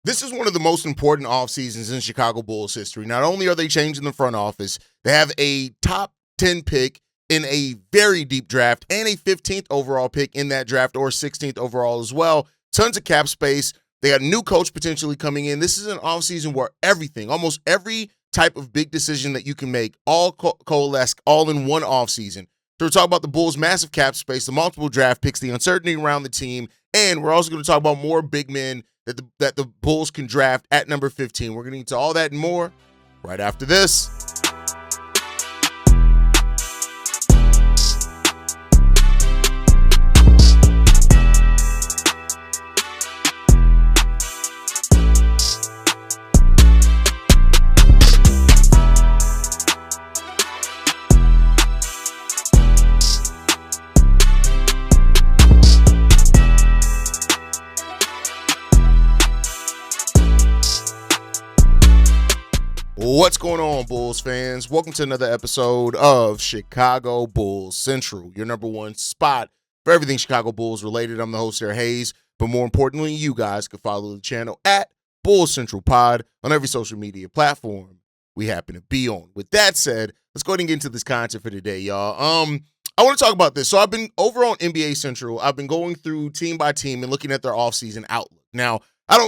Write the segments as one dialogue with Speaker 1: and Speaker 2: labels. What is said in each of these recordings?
Speaker 1: This is one of the most important off seasons in Chicago Bulls history. Not only are they changing the front office, they have a top 10 pick in a very deep draft and a 15th overall pick in that draft, or 16th overall as well. Tons of cap space. They got a new coach potentially coming in. This is an offseason where everything, almost every type of big decision that you can make, all coalesce all in one offseason. So we're talking about the Bulls' massive cap space, the multiple draft picks, the uncertainty around the team, and we're also going to talk about more big men that the Bulls can draft at number 15. We're going to get to all that and more right after this. What's going on, Bulls fans? Welcome to another episode of Chicago Bulls Central, your number one spot for everything Chicago Bulls related. I'm the host here, Haize, but more importantly, you guys can follow the channel at Bulls Central Pod on every social media platform we happen to be on. With that said, let's go ahead and get into this content for today, y'all. I want to talk about this. So I've been over on NBA Central. I've been going through team by team and looking at their offseason outlook. Now, I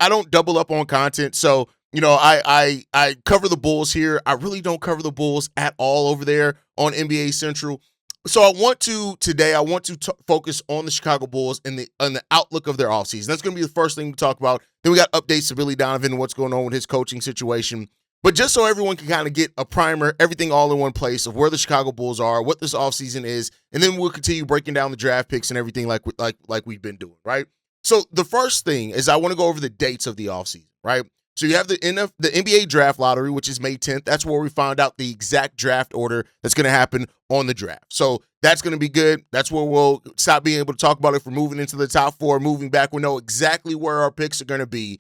Speaker 1: don't double up on content, so you know, I cover the Bulls here. I really don't cover the Bulls at all over there on NBA Central. So I want to focus on the Chicago Bulls and the outlook of their offseason. That's going to be the first thing we talk about. Then we got updates to Billy Donovan and what's going on with his coaching situation. But just so everyone can kind of get a primer, everything all in one place of where the Chicago Bulls are, what this offseason is, and then we'll continue breaking down the draft picks and everything like we've been doing, right? So the first thing is I want to go over the dates of the offseason, right? So you have the NBA draft lottery, which is May 10th. That's where we found out the exact draft order that's going to happen on the draft. So that's going to be good. That's where we'll stop being able to talk about if we're moving into the top four, moving back. We know exactly where our picks are going to be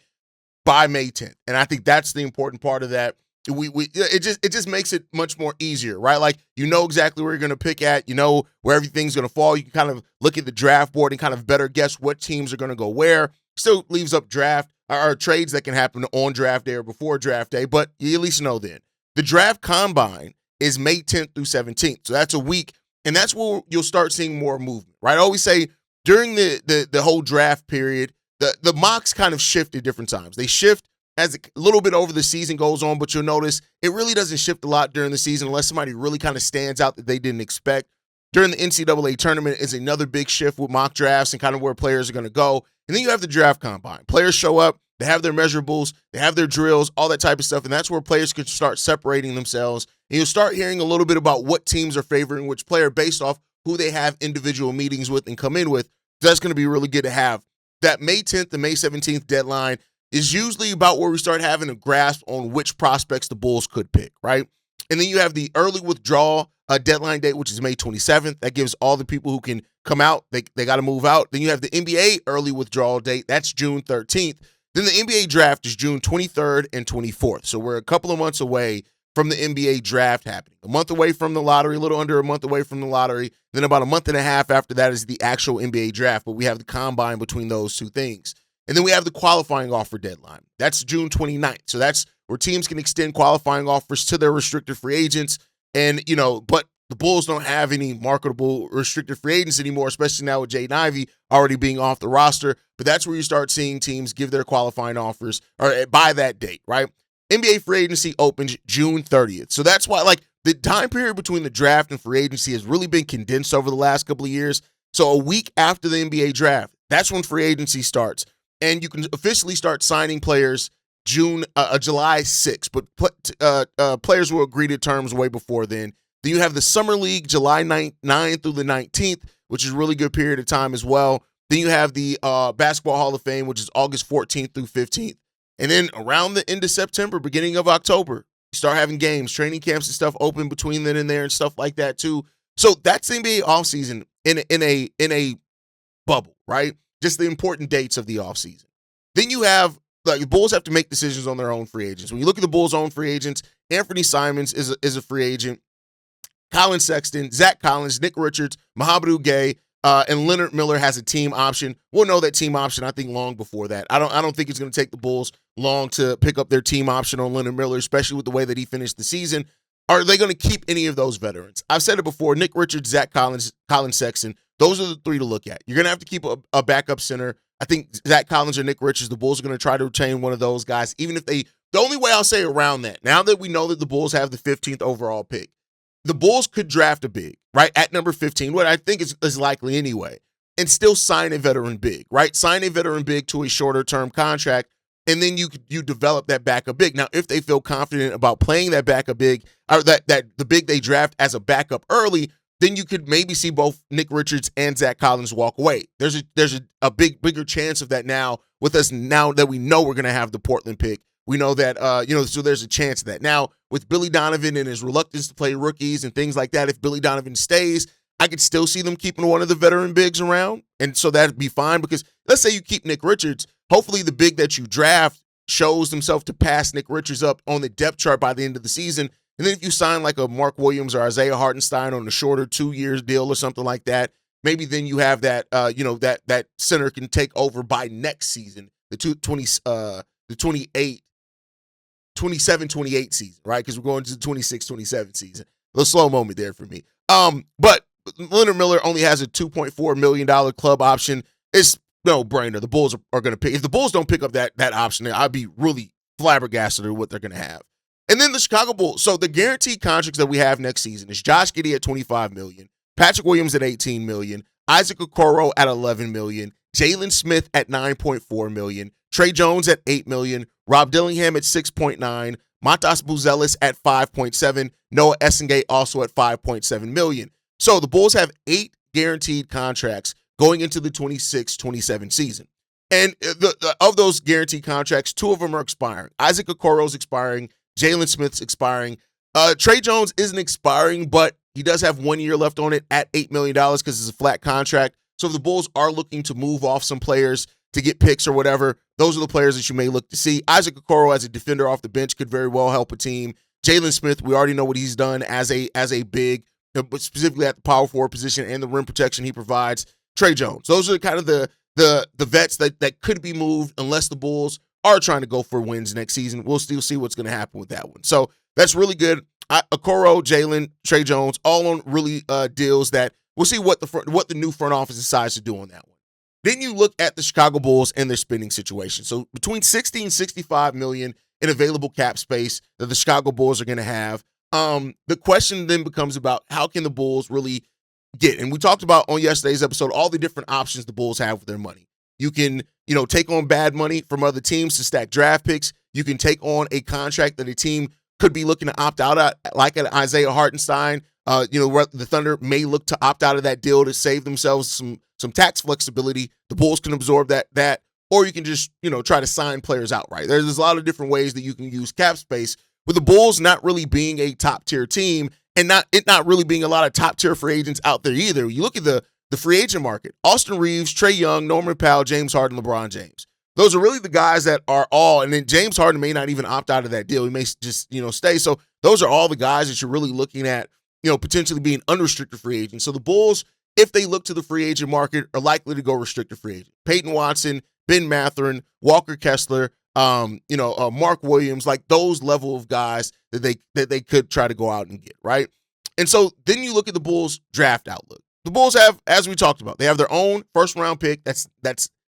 Speaker 1: by May 10th. And I think that's the important part of that. It just makes it much more easier, right? Like, you know exactly where you're going to pick at. You know where everything's going to fall. You can kind of look at the draft board and kind of better guess what teams are going to go where. Still leaves up draft or trades that can happen on draft day or before draft day, but you at least know then. The draft combine is May 10th through 17th, so that's a week, and that's where you'll start seeing more movement, right? I always say during the whole draft period, the mocks kind of shift at different times. They shift as a little bit over the season goes on, but you'll notice it really doesn't shift a lot during the season unless somebody really kind of stands out that they didn't expect. During the NCAA tournament is another big shift with mock drafts and kind of where players are going to go. And then you have the draft combine. Players show up, they have their measurables, they have their drills, all that type of stuff, and that's where players can start separating themselves. And you'll start hearing a little bit about what teams are favoring which player based off who they have individual meetings with and come in with. That's going to be really good to have. That May 10th and May 17th deadline is usually about where we start having a grasp on which prospects the Bulls could pick, right? And then you have the early withdrawal deadline date, which is May 27th. That gives all the people who can come out, they got to move out. Then you have the NBA early withdrawal date. That's June 13th. Then the NBA draft is June 23rd and 24th. So we're a couple of months away from the NBA draft happening. A month away from the lottery, a little under a month away from the lottery. Then about a month and a half after that is the actual NBA draft, but we have the combine between those two things. And then we have the qualifying offer deadline. That's June 29th. So that's where teams can extend qualifying offers to their restricted free agents. And, you know, but the Bulls don't have any marketable restricted free agents anymore, especially now with Jaden Ivey already being off the roster. But that's where you start seeing teams give their qualifying offers or by that date, right? NBA free agency opens June 30th. So that's why, like, the time period between the draft and free agency has really been condensed over the last couple of years. So a week after the NBA draft, that's when free agency starts. And you can officially start signing players July 6th, but players will agree to terms way before then. Then you have the Summer League, July 9th through the 19th, which is a really good period of time as well. Then you have the Basketball Hall of Fame, which is August 14th through 15th. And then around the end of September, beginning of October, you start having games, training camps and stuff open between then and there and stuff like that too. So that's the NBA offseason in a bubble, right? Just the important dates of the offseason. Then you have, like, the Bulls have to make decisions on their own free agents. When you look at the Bulls' own free agents, Anthony Simons is a free agent. Colin Sexton, Zach Collins, Nick Richards, Mohamed Gay, and Leonard Miller has a team option. We'll know that team option, I think, long before that. I don't think it's going to take the Bulls long to pick up their team option on Leonard Miller, especially with the way that he finished the season. Are they going to keep any of those veterans? I've said it before, Nick Richards, Zach Collins, Colin Sexton, those are the three to look at. You're going to have to keep a backup center. I think Zach Collins or Nick Richards, the Bulls are going to try to retain one of those guys, even if the only way I'll say around that, now that we know that the Bulls have the 15th overall pick, the Bulls could draft a big, right, at number 15, what I think is likely anyway, and still sign a veteran big, right? Sign a veteran big to a shorter-term contract, and then you develop that backup big. Now, if they feel confident about playing that backup big, or that the big they draft as a backup early, then you could maybe see both Nick Richards and Zach Collins walk away. There's a bigger chance of that now with us, now that we know we're going to have the Portland pick. We know that, so there's a chance of that. Now, with Billy Donovan and his reluctance to play rookies and things like that, if Billy Donovan stays, I could still see them keeping one of the veteran bigs around. And so that'd be fine, because let's say you keep Nick Richards, hopefully the big that you draft shows himself to pass Nick Richards up on the depth chart by the end of the season. And then if you sign like a Mark Williams or Isaiah Hartenstein on a shorter 2-year deal or something like that, maybe then you have that, that center can take over by next season, the 27-28 season, right? Because we're going to the 26-27 season. A little slow moment there for me. But Leonard Miller only has a $2.4 million club option. It's no brainer. The Bulls are going to pick. If the Bulls don't pick up that option, I'd be really flabbergasted at what they're going to have. And then the Chicago Bulls. So the guaranteed contracts that we have next season is Josh Giddey at $25 million, Patrick Williams at $18 million, Isaac Okoro at $11 million, Jalen Smith at $9.4 million, Trey Jones at $8 million, Rob Dillingham at $6.9 million, Matas Buzelis at $5.7 million, Noah Essengate also at $5.7 million. So the Bulls have 8 guaranteed contracts going into the 26-27 season. And of those guaranteed contracts, 2 of them are expiring. Isaac Okoro's expiring. Jalen Smith's expiring. Trey Jones isn't expiring, but he does have 1 year left on it at $8 million because it's a flat contract. So if the Bulls are looking to move off some players to get picks or whatever, those are the players that you may look to see. Isaac Okoro as a defender off the bench could very well help a team. Jalen Smith, we already know what he's done as a big, but specifically at the power forward position and the rim protection he provides. Trey Jones. Those are kind of the vets that could be moved unless the Bulls are trying to go for wins next season. We'll still see what's going to happen with that one. So that's really good. Okoro, Jalen, Trey Jones, all on really deals that we'll see what the new front office decides to do on that one. Then you look at the Chicago Bulls and their spending situation. So between $60 and $65 million in available cap space that the Chicago Bulls are going to have. The question then becomes about how can the Bulls really get, and we talked about on yesterday's episode, all the different options the Bulls have with their money. You can, take on bad money from other teams to stack draft picks. You can take on a contract that a team could be looking to opt out of, like an Isaiah Hartenstein. The Thunder may look to opt out of that deal to save themselves some tax flexibility. The Bulls can absorb that, or you can just, try to sign players outright. There's a lot of different ways that you can use cap space, with the Bulls not really being a top-tier team and not really being a lot of top-tier free agents out there either. You look at the free agent market: Austin Reeves, Trae Young, Norman Powell, James Harden, LeBron James. Those are really the guys that are all, and then James Harden may not even opt out of that deal. He may just, stay. So those are all the guys that you're really looking at, potentially being unrestricted free agents. So the Bulls, if they look to the free agent market, are likely to go restricted free agent. Peyton Watson, Ben Mathurin, Walker Kessler, Mark Williams, like those level of guys that they could try to go out and get, right? And so then you look at the Bulls draft outlook. The Bulls have, as we talked about, they have their own first-round pick. That's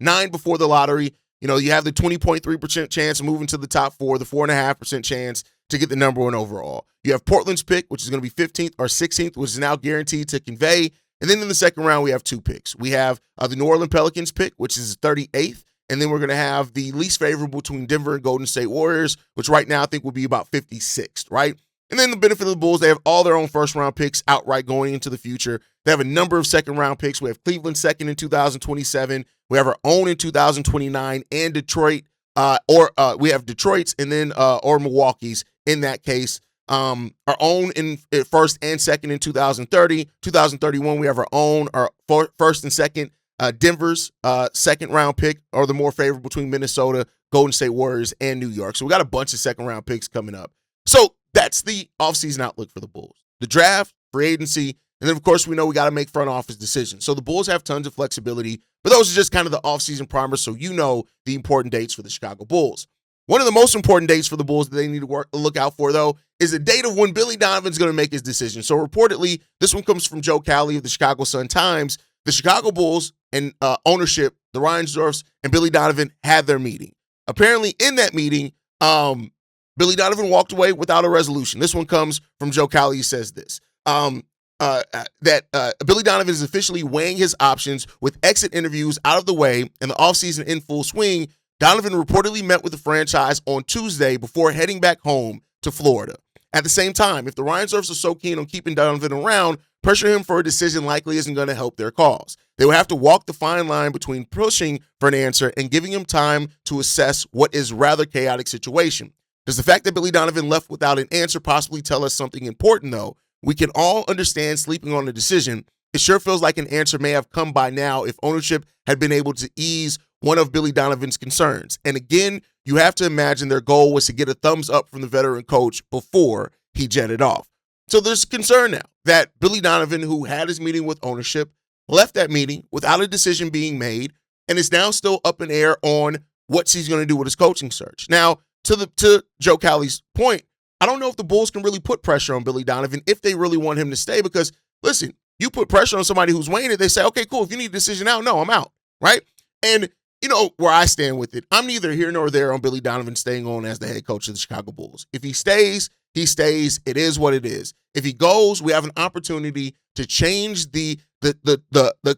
Speaker 1: 9 before the lottery. You have the 20.3% chance of moving to the top 4, the 4.5% chance to get the number 1 overall. You have Portland's pick, which is going to be 15th or 16th, which is now guaranteed to convey. And then in the second round, we have 2 picks. We have the New Orleans Pelicans pick, which is 38th. And then we're going to have the least favorable between Denver and Golden State Warriors, which right now I think would be about 56th, right? And then the benefit of the Bulls, they have all their own first-round picks outright going into the future. They have a number of second-round picks. We have Cleveland second in 2027. We have our own in 2029 and Detroit, we have Detroit's and then or Milwaukee's in that case. Our own in first and second in 2030. 2031, we have our own, our first and second. Denver's second-round pick are the more favorable between Minnesota, Golden State Warriors, and New York. So we got a bunch of second-round picks coming up. So that's the offseason outlook for the Bulls. The draft, free agency, And then, of course, we know we got to make front office decisions. So the Bulls have tons of flexibility, but those are just kind of the offseason primers, so you know the important dates for the Chicago Bulls. One of the most important dates for the Bulls that they need to look out for, though, is the date of when Billy Donovan's going to make his decision. So reportedly, this one comes from Joe Cowley of the Chicago Sun-Times. The Chicago Bulls and ownership, the Reinsdorfs and Billy Donovan, had their meeting. Apparently, in that meeting, Billy Donovan walked away without a resolution. This one comes from Joe Cowley. He says this. That Billy Donovan is officially weighing his options with exit interviews out of the way and the offseason in full swing. Donovan reportedly met with the franchise on Tuesday before heading back home to Florida. At the same time, if the Reinsdorfs are so keen on keeping Donovan around, pressure him for a decision likely isn't going to help their cause. They will have to walk the fine line between pushing for an answer and giving him time to assess what is rather chaotic situation. Does the fact that Billy Donovan left without an answer possibly tell us something important, though? We can all understand sleeping on a decision. It sure feels like an answer may have come by now if ownership had been able to ease one of Billy Donovan's concerns. And again, you have to imagine their goal was to get a thumbs up from the veteran coach before he jetted off. So there's concern now that Billy Donovan, who had his meeting with ownership, left that meeting without a decision being made and is now still up in air on what he's going to do with his coaching search. Now, to Joe Cowley's point, I don't know if the Bulls can really put pressure on Billy Donovan if they really want him to stay because, listen, you put pressure on somebody who's weighing it, they say, okay, cool, if you need a decision out, no, I'm out, right? And you know where I stand with it. I'm neither here nor there on Billy Donovan staying on as the head coach of the Chicago Bulls. If he stays, he stays. It is what it is. If he goes, we have an opportunity to change the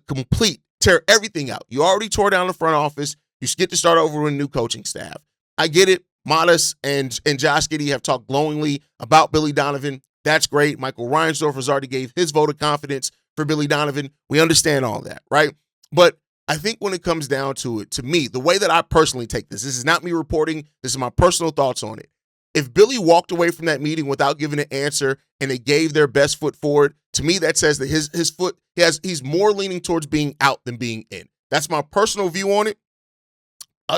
Speaker 1: complete, tear everything out. You already tore down the front office. You get to start over with a new coaching staff. I get it. Modest and Josh Giddey have talked glowingly about Billy Donovan. That's great. Michael Reinsdorf has already gave his vote of confidence for Billy Donovan. We understand all that, right? But I think when it comes down to it, to me, the way that I personally take this is not me reporting. This is my personal thoughts on it. If Billy walked away from that meeting without giving an answer and they gave their best foot forward, to me that says that his foot he's more leaning towards being out than being in. That's my personal view on it.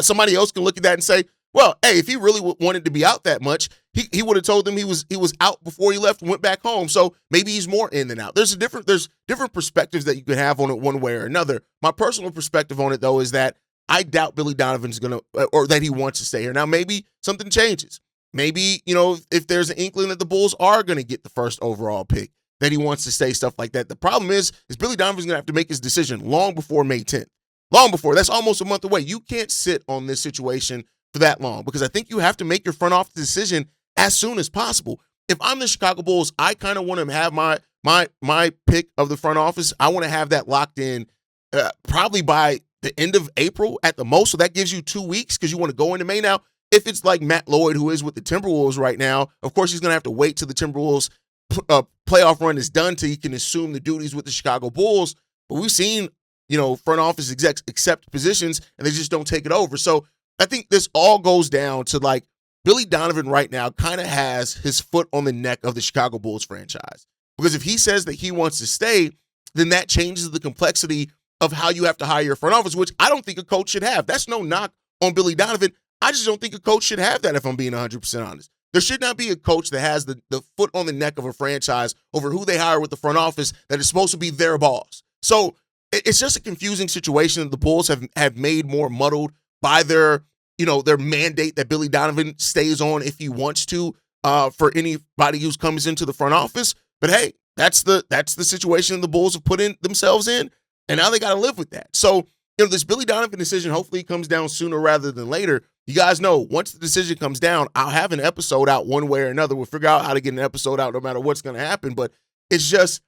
Speaker 1: Somebody else can look at that and say, well, hey, if he really wanted to be out that much, he would have told them he was out before he left and went back home. So maybe he's more in than out. There's different perspectives that you could have on it one way or another. My personal perspective on it, though, is that I doubt Billy Donovan's going to or that he wants to stay here. Now, maybe something changes. Maybe, if there's an inkling that the Bulls are going to get the first overall pick, that he wants to stay, stuff like that. The problem is Billy Donovan's going to have to make his decision long before May 10th. Long before. That's almost a month away. You can't sit on this situation for that long because I think you have to make your front office decision as soon as possible. If I'm the Chicago Bulls, I kind of want to have my pick of the front office. I want to have that locked in probably by the end of April at the most. So that gives you 2 weeks because you want to go into May. Now, if it's like Matt Lloyd, who is with the Timberwolves right now, of course he's going to have to wait till the Timberwolves playoff run is done till he can assume the duties with the Chicago Bulls. But we've seen, front office execs accept positions and they just don't take it over. So I think this all goes down to like Billy Donovan right now kind of has his foot on the neck of the Chicago Bulls franchise. Because if he says that he wants to stay, then that changes the complexity of how you have to hire your front office, which I don't think a coach should have. That's no knock on Billy Donovan. I just don't think a coach should have that if I'm being 100% honest. There should not be a coach that has the foot on the neck of a franchise over who they hire with the front office that is supposed to be their boss. So it's just a confusing situation that the Bulls have made more muddled by their mandate that Billy Donovan stays on if he wants to for anybody who comes into the front office. But hey, that's the situation the Bulls have put in themselves in, and now they got to live with that. So, this Billy Donovan decision hopefully comes down sooner rather than later. You guys know, once the decision comes down, I'll have an episode out one way or another. We'll figure out how to get an episode out no matter what's going to happen. But it's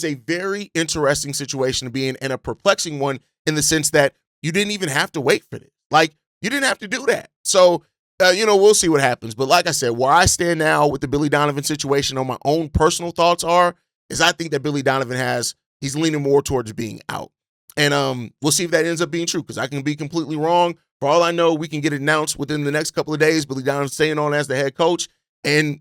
Speaker 1: a very interesting situation to be in and a perplexing one in the sense that you didn't even have to wait for this. Like, you didn't have to do that. So, we'll see what happens. But like I said, where I stand now with the Billy Donovan situation on my own personal thoughts is I think that Billy Donovan he's leaning more towards being out. And we'll see if that ends up being true because I can be completely wrong. For all I know, we can get it announced within the next couple of days. Billy Donovan staying on as the head coach. And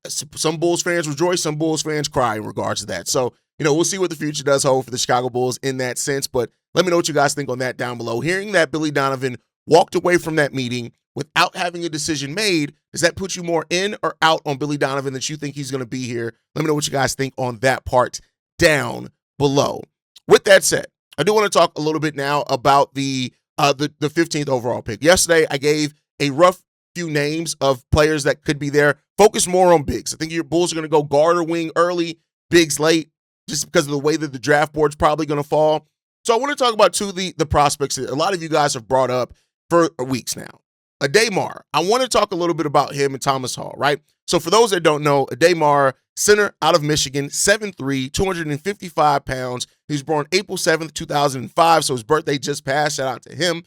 Speaker 1: some Bulls fans rejoice, some Bulls fans cry in regards to that. So, we'll see what the future does hold for the Chicago Bulls in that sense. But let me know what you guys think on that down below. Hearing that Billy Donovan walked away from that meeting without having a decision made, does that put you more in or out on Billy Donovan that you think he's going to be here? Let me know what you guys think on that part down below. With that said, I do want to talk a little bit now about the 15th overall pick. Yesterday, I gave a rough few names of players that could be there. Focus more on bigs. I think your Bulls are going to go guard or wing early, bigs late, just because of the way that the draft board's probably going to fall. So I want to talk about two of the prospects that a lot of you guys have brought up for weeks now. Aday, I want to talk a little bit about him and Thomas Haugh, right? So for those that don't know, Aday, center out of Michigan, 7'3", 255 pounds. He was born April 7th, 2005, so his birthday just passed. Shout out to him.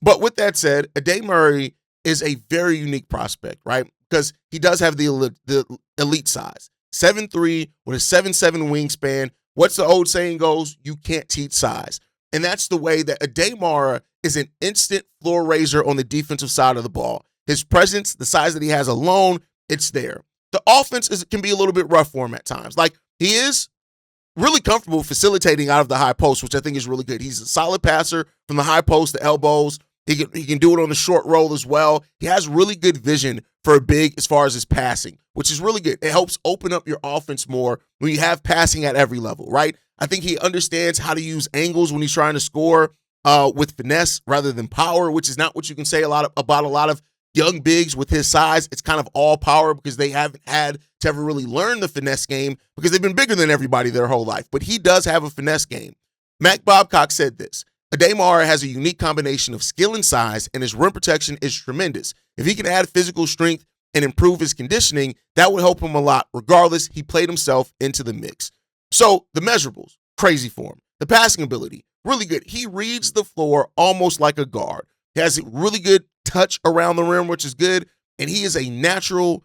Speaker 1: But with that said, Aday is a very unique prospect, right? Because he does have the elite size. 7'3", with a 7'7" wingspan. What's the old saying goes? You can't teach size. And that's the way that Aday is an instant floor raiser on the defensive side of the ball. His presence, the size that he has alone, it's there. The offense can be a little bit rough for him at times. Like, he is really comfortable facilitating out of the high post, which I think is really good. He's a solid passer from the high post to elbows. He can do it on the short roll as well. He has really good vision for a big as far as his passing, which is really good. It helps open up your offense more when you have passing at every level, right? I think he understands how to use angles when he's trying to score with finesse rather than power, which is not what you can say about a lot of young bigs with his size. It's kind of all power because they haven't had to ever really learn the finesse game because they've been bigger than everybody their whole life. But he does have a finesse game. Mac Babcock said this. Aday has a unique combination of skill and size, and his rim protection is tremendous. If he can add physical strength and improve his conditioning, that would help him a lot. Regardless, he played himself into the mix. So the measurables, crazy for him. The passing ability, really good. He reads the floor almost like a guard. He has a really good touch around the rim, which is good. And he is a natural,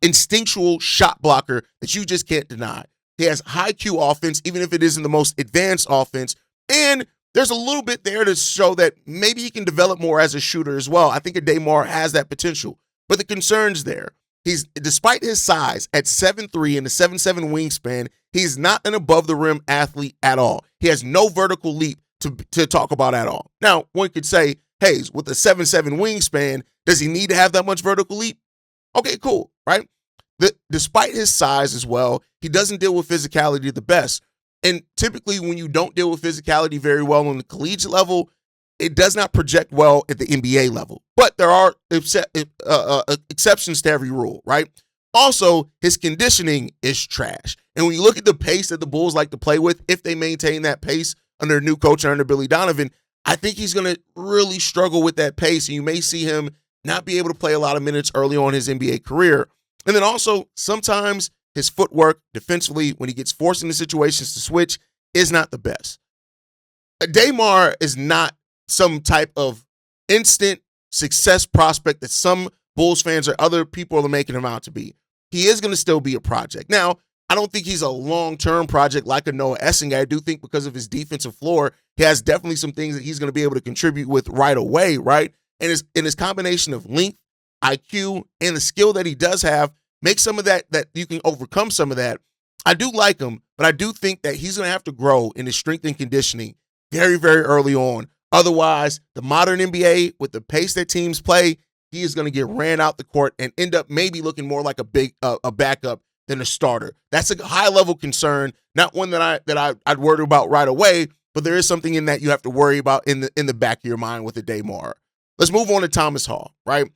Speaker 1: instinctual shot blocker that you just can't deny. He has high Q offense, even if it isn't the most advanced offense. And there's a little bit there to show that maybe he can develop more as a shooter as well. I think Aday has that potential. But the concern's there. Despite his size at 7'3" and a 7'7" wingspan, he's not an above-the-rim athlete at all. He has no vertical leap to talk about at all. Now, one could say, Haize, with a 7'7" wingspan, does he need to have that much vertical leap? Okay, cool, right? Despite his size as well, he doesn't deal with physicality the best. And typically when you don't deal with physicality very well on the collegiate level, it does not project well at the NBA level. But there are exceptions to every rule, right? Also, his conditioning is trash. And when you look at the pace that the Bulls like to play with, if they maintain that pace under a new coach under Billy Donovan, I think he's going to really struggle with that pace. And you may see him not be able to play a lot of minutes early on in his NBA career. And then also, sometimes his footwork defensively, when he gets forced into situations to switch, is not the best. Aday is not some type of instant success prospect that some Bulls fans or other people are making him out to be. He is going to still be a project. Now, I don't think he's a long-term project like a Noah Essing. I do think because of his defensive floor, he has definitely some things that he's going to be able to contribute with right away, right? And his combination of length, IQ, and the skill that he does have makes some of that you can overcome some of that. I do like him, but I do think that he's going to have to grow in his strength and conditioning very, very early on. Otherwise, the modern NBA, with the pace that teams play, he is going to get ran out the court and end up maybe looking more like a backup than a starter. That's a high-level concern, not one that I'd worry about right away, but there is something in that you have to worry about in the back of your mind with Aday. Let's move on to Thomas Haugh, right?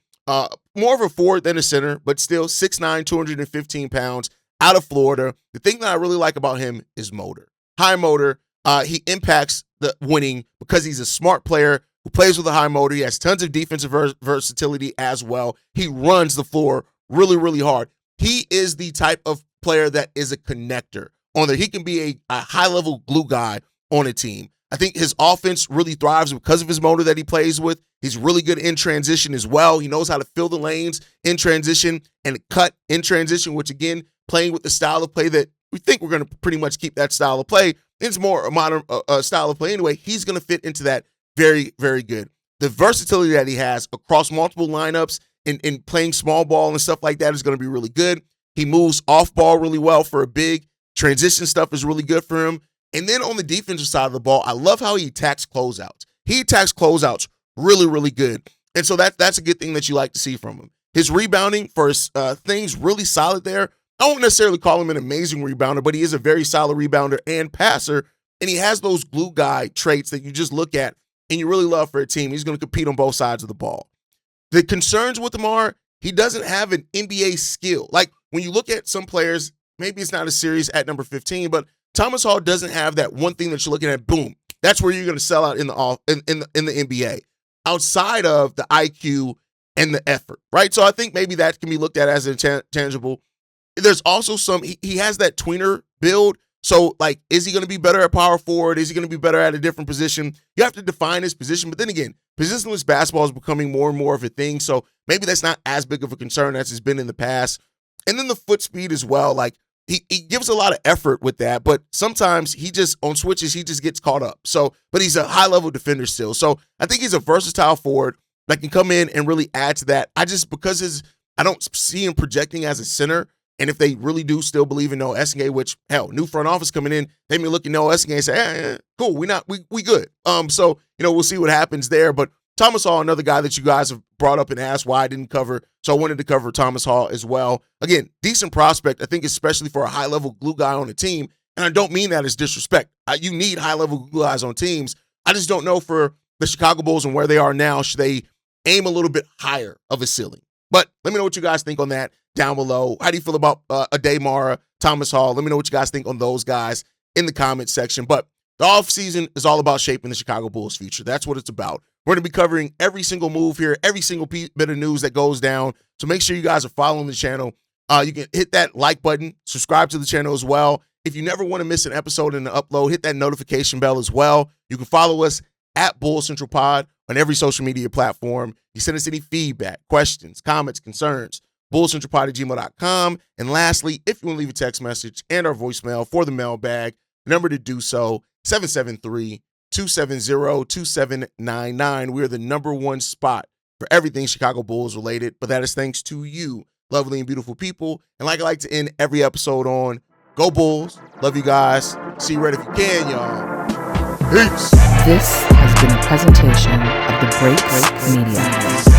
Speaker 1: More of a forward than a center, but still 6'9", 215 pounds, out of Florida. The thing that I really like about him is motor. High motor. He impacts the winning because he's a smart player who plays with a high motor. He has tons of defensive versatility as well. He runs the floor really, really hard. He is the type of player that is a connector on there. He can be a high-level glue guy on a team. I think his offense really thrives because of his motor that he plays with. He's really good in transition as well. He knows how to fill the lanes in transition and cut in transition, which, again, playing with the style of play that we think we're going to pretty much keep that style of play. It's more a modern style of play anyway. He's going to fit into that very, very good. The versatility that he has across multiple lineups and playing small ball and stuff like that is going to be really good. He moves off ball really well for a big. Transition stuff is really good for him. And then on the defensive side of the ball, I love how he attacks closeouts. He attacks closeouts really, really good. And so that's a good thing that you like to see from him. His rebounding for his things really solid there. I won't necessarily call him an amazing rebounder, but he is a very solid rebounder and passer, and he has those glue guy traits that you just look at and you really love for a team. He's going to compete on both sides of the ball. The concerns with him are he doesn't have an NBA skill. Like when you look at some players, maybe it's not a series at number 15, but Thomas Haugh doesn't have that one thing that you're looking at, boom, that's where you're going to sell out in the NBA. Outside of the IQ and the effort, right? So I think maybe that can be looked at as intangible. There's also he has that tweener build. So, like, is he going to be better at power forward? Is he going to be better at a different position? You have to define his position. But then again, positionless basketball is becoming more and more of a thing. So maybe that's not as big of a concern as it's been in the past. And then the foot speed as well. Like, he gives a lot of effort with that. But sometimes on switches, he just gets caught up. So, but he's a high-level defender still. So I think he's a versatile forward that can come in and really add to that. Because I don't see him projecting as a center. And if they really do still believe in Noah Essingay, which, hell, new front office coming in, they may look at Noah Essingay and say, cool, we good. So, we'll see what happens there. But Thomas Haugh, another guy that you guys have brought up and asked why I didn't cover. So I wanted to cover Thomas Haugh as well. Again, decent prospect, I think, especially for a high-level glue guy on a team. And I don't mean that as disrespect. You need high-level glue guys on teams. I just don't know for the Chicago Bulls and where they are now, should they aim a little bit higher of a ceiling? But let me know what you guys think on that down below. How do you feel about Aday, Thomas Haugh? Let me know what you guys think on those guys in the comment section. But the offseason is all about shaping the Chicago Bulls' future. That's what it's about. We're going to be covering every single move here, every single bit of news that goes down. So make sure you guys are following the channel. You can hit that like button, subscribe to the channel as well. If you never want to miss an episode in the upload, hit that notification bell as well. You can follow us at Bulls Central Pod on every social media platform. You send us any feedback, questions, comments, concerns, bullscentralpod@gmail.com. And lastly, if you want to leave a text message and our voicemail for the mailbag, the number to do so, 773-270-2799. We are the #1 spot for everything Chicago Bulls related, but that is thanks to you, lovely and beautiful people. And like I like to end every episode on, go Bulls. Love you guys. See you right if you can, y'all. Peace.
Speaker 2: This has been a presentation of the Break Media.